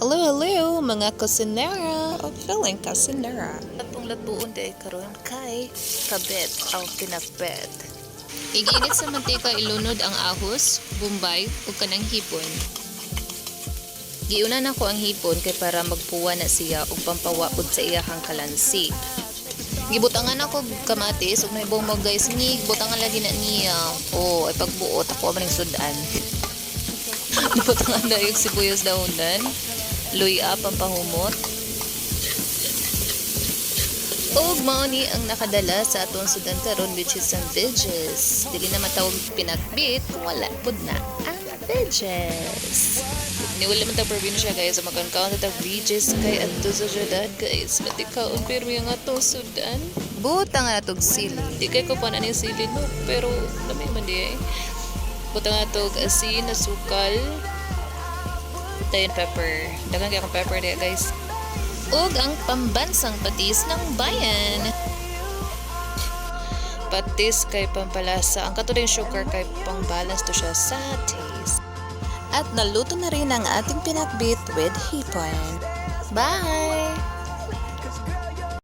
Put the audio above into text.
Hello, hello mga kusinera o feeling kusinera. Atong latuon day karon kay kabet ang pinakbet. Iginit sa mantika ilunod ang ahos, bumbay ug kanang hipon. Giuna nako ang hipon kay para magpuwa na siya ug pampawapod sa iyahang kalansi. Gibutangan ako kamatis ug naibong mo guys ni gibutangan lagi na niya. Oh, ay pagbuot ako maning sudan. Gibutangan daw yung sibuyas daonan. Luya ang pahumot. Og mao ni ang nakadala sa atong sudan karon which is ang veggies. Dili na matawag pinakbit kung wala pud na ang veggies. Ni wala man ta probinsya guys, makan-count ta veggies kay adto sa syudad guys. Pati kaon pero yung atong sudan. Butang nga natog sili. Di kay ko pa na ni sili no, pero lamay man di eh. Butang natog asin, asukal, tayo pepper. Dagan kaya akong pepper diya guys. Ug ang pambansang patis ng bayan. Patis kay pampalasa. Ang katulad sugar kay pang-balance to siya sa taste. At naluto na rin ang ating pinakbit with hipon. Bye!